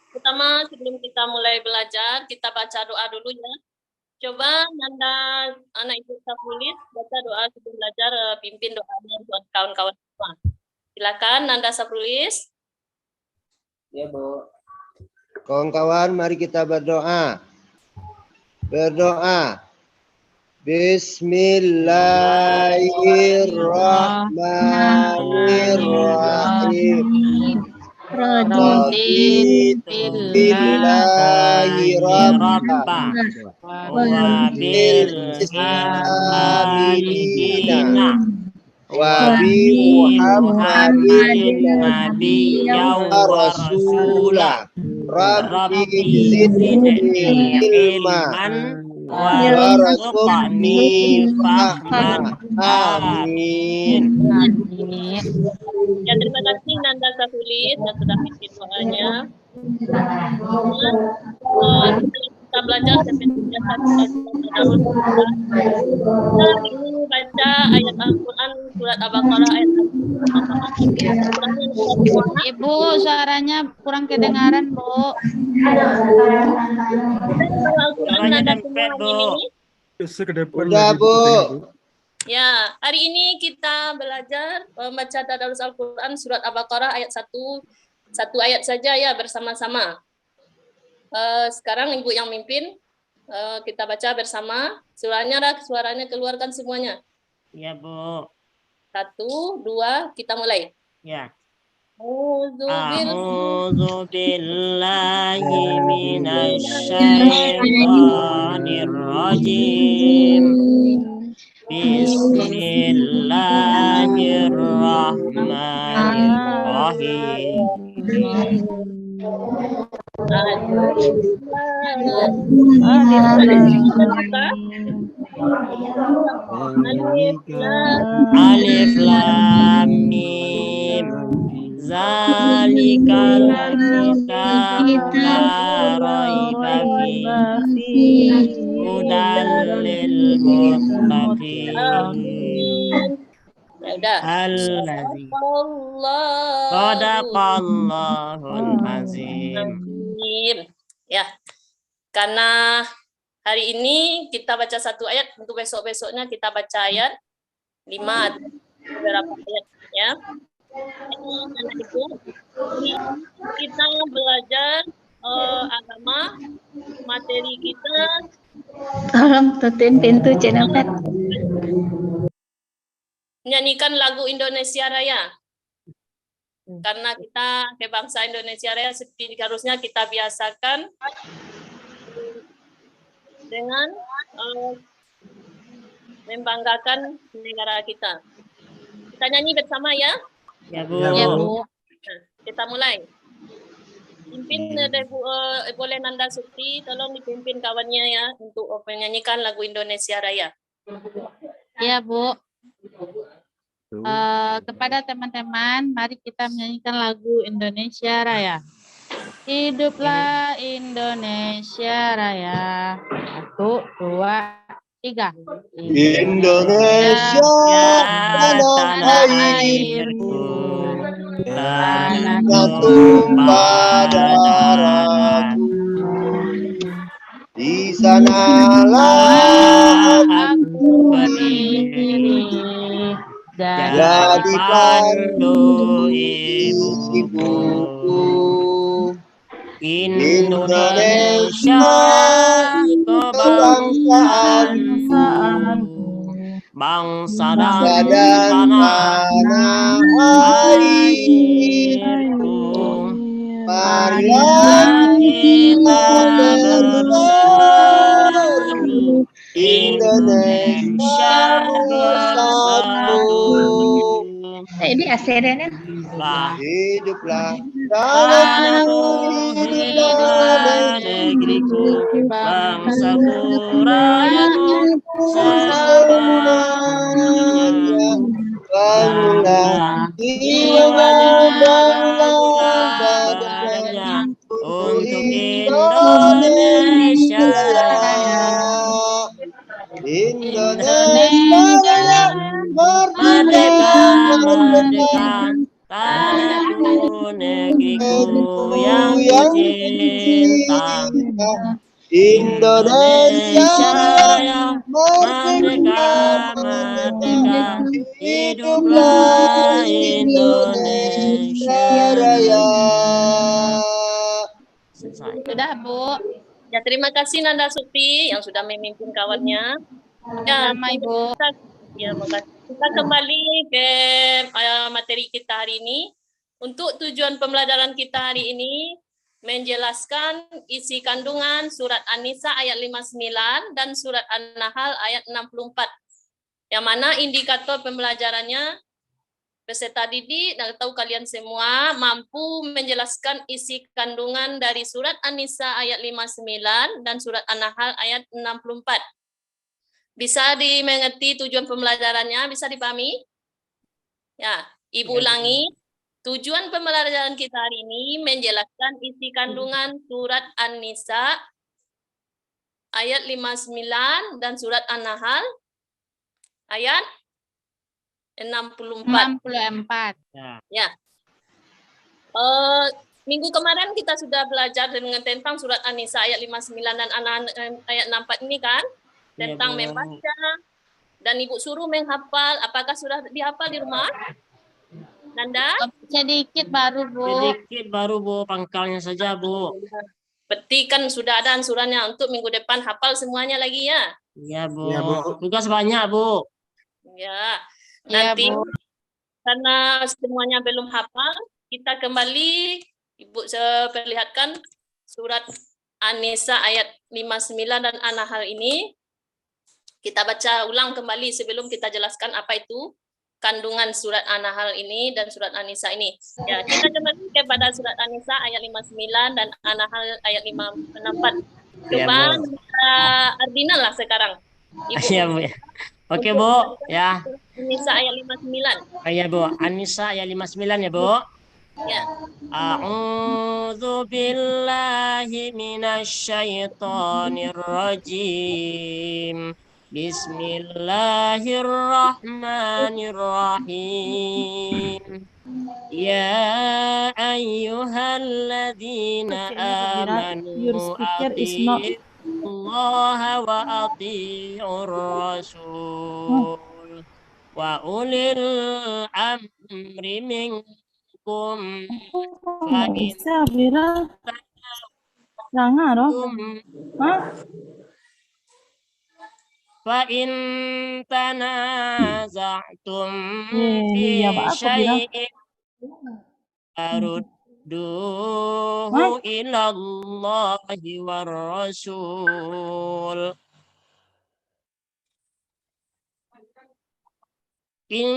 Pertama, sebelum kita mulai belajar, kita baca doa dulu ya. Coba Nanda, anak ibu Safulis, baca doa sebelum belajar, pimpin doanya buat kawan-kawan semua. Silakan Nanda Safulis. Ya, Bu. Kawan-kawan, mari kita berdoa. Berdoa. Bismillahirrahmanirrahim. Raditu billahi rabba wa bil islami dina wa bi Muhammadin nabiyyan wa rasula rabbi zidni ilman warzuqni fahman. Amin. Ya, terima kasih Nanda Safulis yang sudah bikin doanya. Kita belajar ini baca ayat Al-Quran surat Al-Baqarah ayat Ibu, suaranya kurang kedengaran, Bu. Al-Quran Nanda semua ini. Udah, Bu. Ya, hari ini kita belajar membaca tadarus Al-Quran surat Al-Baqarah ayat 1 ayat saja ya bersama-sama. Sekarang Ibu yang mimpin, kita baca bersama. Suaranya keluarkan semuanya. Ya, Bu. 1, 2, kita mulai. Ya. A'udzu billahi minasyaitonir rajim. Bismillahirrahmanirrahim. Alif Lam Mim. Zalikal kitab la raiba fihi hudal lil muttaqin. Ya udah. Shadaqallahul azim. Ya, karena hari ini kita baca 1 ayat, untuk besok-besoknya kita baca ayat 5 atau beberapa ayat ya. Kita belajar agama, materi kita. Tolong tutup pintu channel pet. Nyanyikan lagu Indonesia Raya. Karena kita ke bangsa Indonesia Raya seperti harusnya kita biasakan dengan membanggakan negara kita. Kita nyanyi bersama ya. Ya, Bu. Ya, Bu. Nah, kita mulai. Pimpin boleh Nanda Sukti, tolong dipimpin kawannya ya untuk menyanyikan lagu Indonesia Raya. Ya, Bu. Kepada teman-teman, mari kita menyanyikan lagu Indonesia Raya. Hiduplah Indonesia Raya. 1, 2, 3. Indonesia tanah airku, tanah tumpah darahku. Di sanalah aku berdiri, jadi pandu ibuku. Indonesia kebangsaanku, bangsa dan tanah airku. Marilah kita bersatu, Indonesia bersatu. Ini aserennya. Hiduplah tanahku, hiduplah negeriku, bangsaku, rakyatku semuanya. Bangunlah jiwanya, bangunlah badannya untuk Indonesia. Indonesia merdeka, merdeka, tanahku, negeriku yang suci. bintang. Indonesia Raya, merdeka, merdeka, hiduplah Indonesia Raya. Selesai. Sudah, Bu. Ya, terima kasih Nanda Suti yang sudah memimpin kawannya. Ya, Sama, Ibu. ya, makasih. Kita kembali ke materi kita hari ini. Untuk tujuan pembelajaran kita hari ini menjelaskan isi kandungan surat An-Nisa ayat 59 dan surat An-Nahl ayat 64. Yang mana indikator pembelajarannya peserta didik dan tahu kalian semua mampu menjelaskan isi kandungan dari surat An-Nisa ayat 59 dan surat An-Nahl ayat 64. Bisa dimengerti tujuan pembelajarannya, bisa dipahami? Ya, Ibu ulangi. Tujuan pembelajaran kita hari ini menjelaskan isi kandungan surat An-Nisa ayat 59 dan surat An-Nahl ayat 64. 64. Ya. Minggu kemarin kita sudah belajar dengan tentang surat An-Nisa ayat 59 dan ayat 64 ini kan? Tentang membaca dan Ibu suruh menghafal. Apakah sudah dihafal di rumah? Nanda? Sedikit baru, Bu. Sedikit baru, Bu. Pangkalnya saja, Bu. Berarti kan sudah ada ansurannya untuk minggu depan hafal semuanya lagi ya? Iya, Bu. Tugas banyak, Bu. Ya. Iya, Nanti Bu. karena semuanya belum hafal, kita kembali Ibu perlihatkan surat An-Nisa ayat 59 dan An-Nahl ini. Kita baca ulang kembali sebelum kita jelaskan apa itu kandungan surat An-Nahl ini dan surat An-Nisa ini. Ya, kita kembali kepada surat An-Nisa ayat 59 dan An-Nahl ayat 54. Coba Ardina lah sekarang. Ibu. Iya, Bu. Oke, Bu. Ya. An-Nisa ayat 59. Iya, Bu. An-Nisa ayat 59 ya, Bu. Ya. A'udzu billahi minasyaitonir rajim. Bismillahirrahmanirrahim. Ya ayyuhalladzina amanu atiillaha wa atiiur rasul wa ulil amri minkum fa in فإن تنازعتم في شيء فردوه إلى الله والرسول إن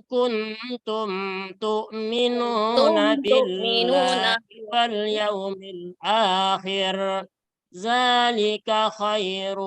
كنتم تؤمنون بالله واليوم الآخر ذلك خير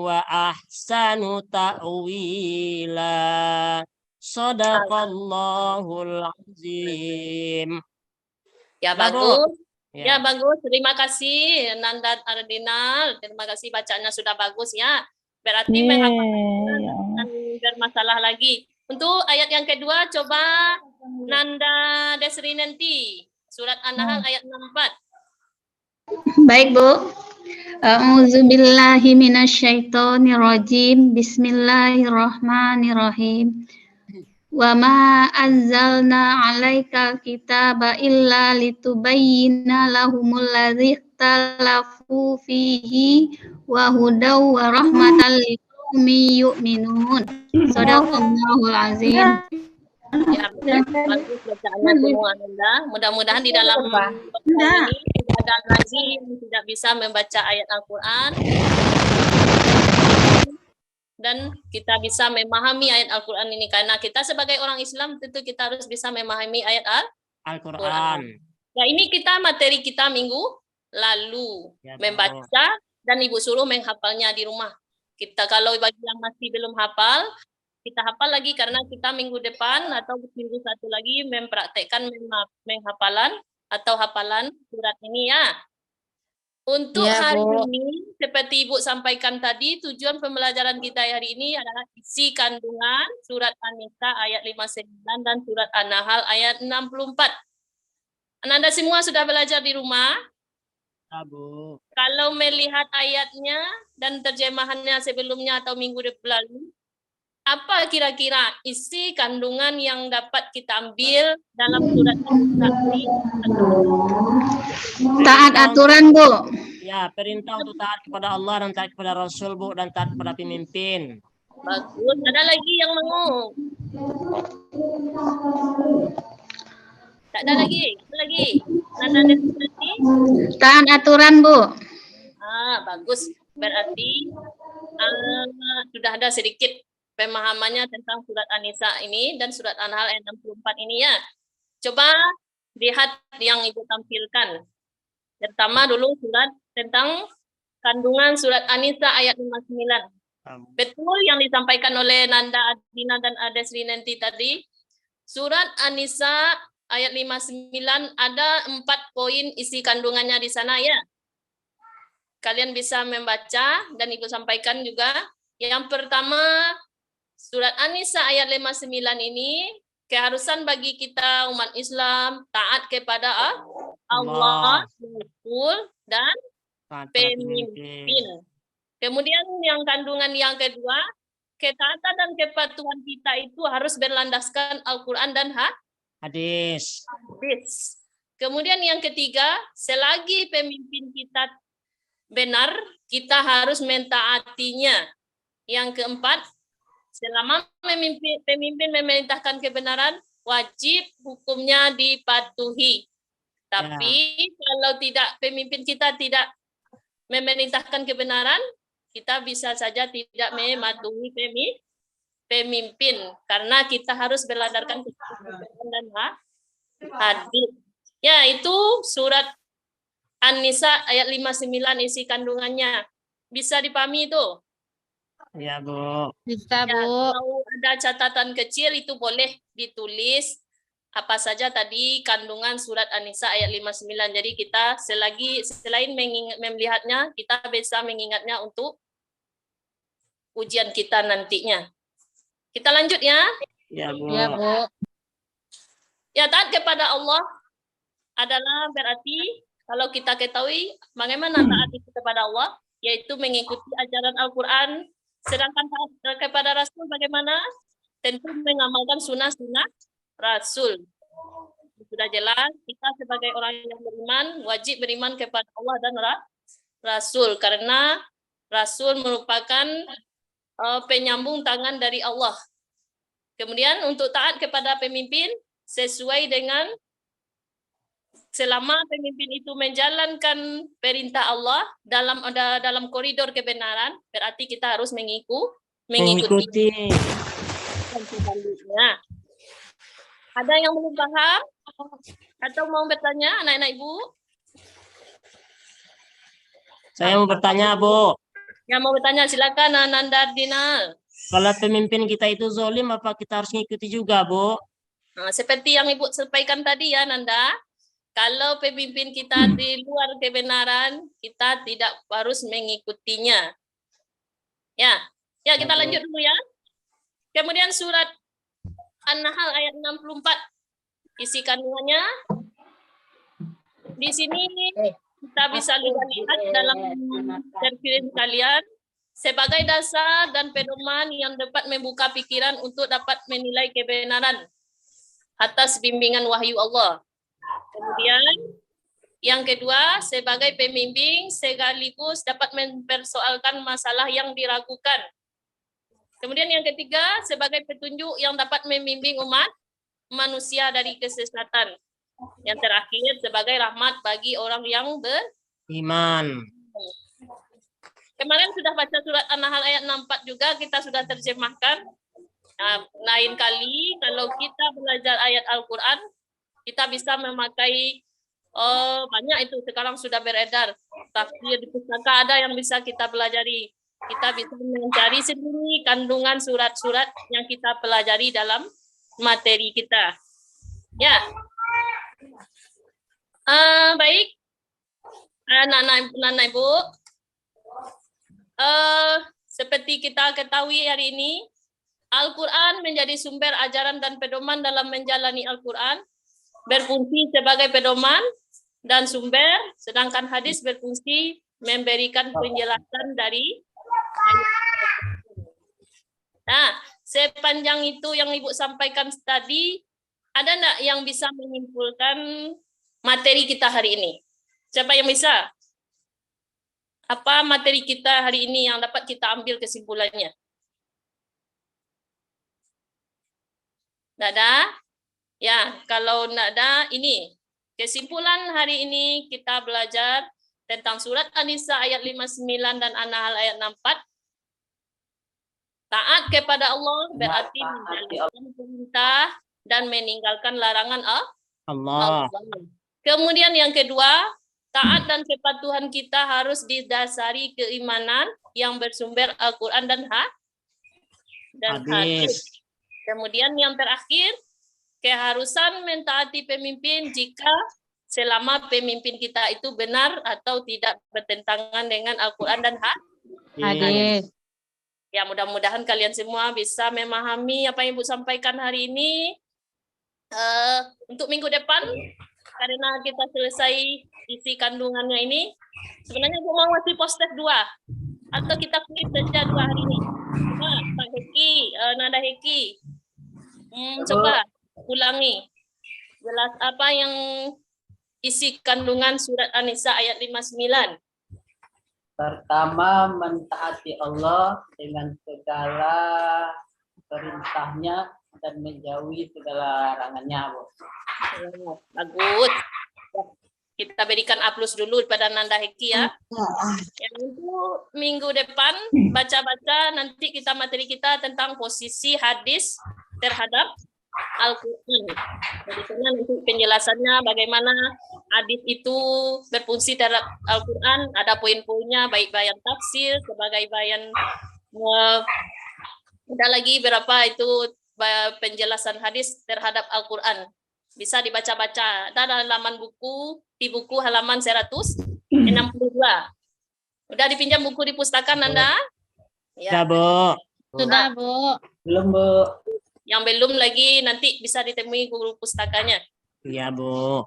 وأحسن تأويلا Sadaqallahul azim. Ya, bagus. Ya, bagus. Terima kasih Nanda Ardina. Terima kasih bacaannya sudah bagus ya. Berarti menghafalkan dan bermasalah lagi. Untuk ayat yang kedua coba Nanda Desri nanti. Surat An-Nahl ayat 64. Baik, Bu. A'udzubillahi minasyaitonirrajim. Bismillahirrahmanirrahim. Wa ma anzalna 'alaikal kitaba illa litubayyina lahumul ladzi ikhtalafu fihi wa hudaw wa rahmatan liqaumin yu'minun. Shadaqallahul azim. Ya, bagus bacaannya semua Nanda. Mudah-mudahan di dalam ini tidak ada lagi yang tidak bisa membaca ayat Al-Quran dan kita bisa memahami ayat Al-Quran ini, karena kita sebagai orang Islam tentu kita harus bisa memahami ayat Al-Quran. Ya, ini materi kita minggu lalu ya, membaca dan Ibu suruh menghafalnya di rumah. Kita kalau bagi yang masih belum hafal, kita hafal lagi karena kita minggu depan atau minggu satu lagi mempraktekkan menghafalan atau hafalan surat ini ya. Untuk hari ini, seperti Ibu sampaikan tadi, tujuan pembelajaran kita hari ini adalah isi kandungan surat An-Nisa ayat 59 dan surat An-Nahl ayat 64. Anda semua sudah belajar di rumah? Ya, Bu. Kalau melihat ayatnya dan terjemahannya sebelumnya atau minggu lalu, apa kira-kira isi kandungan yang dapat kita ambil dalam surat An-Nisa ini? Taat aturan, Bu. Ya, perintah untuk taat kepada Allah dan taat kepada Rasul, Bu, dan taat kepada pemimpin. Bagus. Ada lagi yang mau? Tak ada lagi. Ada lagi. Ada lagi. Taat aturan, Bu. Bagus. Berarti sudah ada sedikit pemahamannya tentang surat An-Nisa ini dan surat An-Nahl ayat 64 ini ya. Coba lihat yang Ibu tampilkan. Pertama dulu surat tentang kandungan surat An-Nisa ayat 59. Betul yang disampaikan oleh Nanda Adina dan Adesri nanti tadi. Surat An-Nisa ayat 59 ada 4 poin isi kandungannya di sana ya. Kalian bisa membaca dan Ibu sampaikan juga. Yang pertama, surat An-Nisa ayat 59 ini keharusan bagi kita umat Islam taat kepada Allah, Rasul dan pemimpin. Kemudian yang kandungan yang kedua, ketaatan dan kepatuhan kita itu harus berlandaskan Al-Quran dan hadis. Kemudian yang ketiga, selagi pemimpin kita benar, kita harus mentaatinya. Yang keempat, selama pemimpin memerintahkan kebenaran, wajib hukumnya dipatuhi. Tapi kalau tidak pemimpin kita tidak memerintahkan kebenaran, kita bisa saja tidak mematuhi pemimpin karena kita harus berlandaskan kebenaran dan hadis. Ya, itu surat An-Nisa ayat 59 isi kandungannya. Bisa dipahami itu? Ya, Bu. Bisa, Ya, Bu. kalau ada catatan kecil itu boleh ditulis apa saja tadi kandungan surat An-Nisa ayat 59. Jadi kita selain melihatnya, kita bisa mengingatnya untuk ujian kita nantinya. Kita lanjut ya. Ya, Bu. Ya, Bu. Ya, taat kepada Allah adalah berarti kalau kita ketahui bagaimana taat itu kepada Allah, yaitu mengikuti ajaran Al-Quran. Sedangkan taat kepada Rasul bagaimana? Tentu mengamalkan sunnah-sunnah Rasul. Sudah jelas, kita sebagai orang yang beriman, wajib beriman kepada Allah dan Rasul. Karena Rasul merupakan penyambung tangan dari Allah. Kemudian untuk taat kepada pemimpin, sesuai dengan selama pemimpin itu menjalankan perintah Allah dalam koridor kebenaran, berarti kita harus mengikuti. Nah, ada yang belum paham atau mau bertanya, anak-anak Ibu? Saya mau bertanya, Bu. Yang mau bertanya silakan, Ananda Dinal. Kalau pemimpin kita itu zalim, apa kita harus ngikuti juga, Bu? Nah, seperti yang Ibu sampaikan tadi ya, Nanda. Kalau pemimpin kita di luar kebenaran, kita tidak harus mengikutinya. Ya, kita lanjut dulu ya. Kemudian surat An-Nahl ayat 64. Isi kandungannya. Di sini kita bisa lihat dalam referensi kalian sebagai dasar dan pedoman yang dapat membuka pikiran untuk dapat menilai kebenaran atas bimbingan wahyu Allah. Kemudian yang kedua, sebagai pembimbing sekaligus dapat mempersoalkan masalah yang diragukan. Kemudian yang ketiga, sebagai petunjuk yang dapat membimbing umat manusia dari kesesatan. Yang terakhir, sebagai rahmat bagi orang yang beriman. Kemarin sudah baca surat An-Nahl ayat 64 juga, kita sudah terjemahkan. Nah, lain kali kalau kita belajar ayat Al-Quran, kita bisa memakai banyak itu sekarang sudah beredar. Tafsir di pustaka ada yang bisa kita pelajari. Kita bisa mencari sendiri kandungan surat-surat yang kita pelajari dalam materi kita. Ya. Baik. Anak-anak Ibu. Seperti kita ketahui hari ini, Al-Quran menjadi sumber ajaran dan pedoman dalam menjalani Al-Quran, berfungsi sebagai pedoman dan sumber, sedangkan hadis berfungsi memberikan penjelasan dari ayat. Nah, sepanjang itu yang Ibu sampaikan tadi, ada enggak yang bisa menyimpulkan materi kita hari ini? Siapa yang bisa? Apa materi kita hari ini yang dapat kita ambil kesimpulannya? Nggak ada? Ya, kalau nggak ada, ini. Kesimpulan hari ini kita belajar tentang surat An-Nisa ayat 59 dan An-Nahl ayat 64. Taat kepada Allah berarti menjalankan perintah dan meninggalkan larangan Allah. Kemudian yang kedua, taat dan kepatuhan kita harus didasari keimanan yang bersumber Al-Quran dan hadis. Hadis. Kemudian yang terakhir, keharusan mentaati pemimpin jika selama pemimpin kita itu benar atau tidak bertentangan dengan Al-Quran dan Hadis. Ya, mudah-mudahan kalian semua bisa memahami apa yang Ibu sampaikan hari ini. Untuk minggu depan, karena kita selesai isi kandungannya ini, sebenarnya Ibu mau ngasih post-test 2, atau kita kuis saja 2 hari ini. Coba, Pak Heki, Nada Heki, coba ulangi. Jelas apa yang isi kandungan surat An-Nisa ayat 59. Pertama, mentaati Allah dengan segala perintahnya dan menjauhi segala larangannya, Bu. Bagus. Kita berikan A+ dulu pada Nanda Heki ya. Yang itu minggu depan baca-baca nanti materi kita tentang posisi hadis terhadap Al-Quran. Jadi nanti penjelasannya bagaimana hadis itu berfungsi terhadap Al-Quran, ada poin-poinnya baik bayan tafsir sebagai bayan ada lagi berapa itu penjelasan hadis terhadap Al-Quran. Bisa dibaca-baca. Ada halaman buku, di buku halaman 162. Udah dipinjam buku di pustaka, Nanda? Ya, Bu. Sudah, Bu. Belum, Bu. Yang belum lagi nanti bisa ditemui guru pustakanya. Iya, Bu.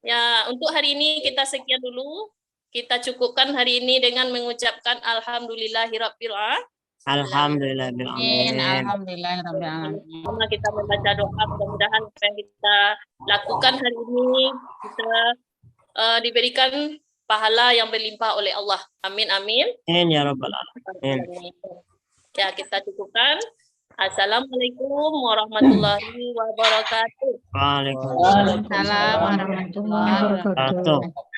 Ya, untuk hari ini kita sekian dulu. Kita cukupkan hari ini dengan mengucapkan alhamdulillahirabbil alamin. Alhamdulillahirrahmanirrahim. Alhamdulillahirabbil alamin. Sama kita membaca doa, mudah-mudahan apa yang kita lakukan hari ini kita diberikan pahala yang berlimpah oleh Allah. Amin amin. Amin ya rabbal alamin. Ya, kita cukupkan. Assalamualaikum warahmatullahi wabarakatuh. Waalaikumsalam Assalamualaikum warahmatullahi wabarakatuh. warahmatullahi wabarakatuh.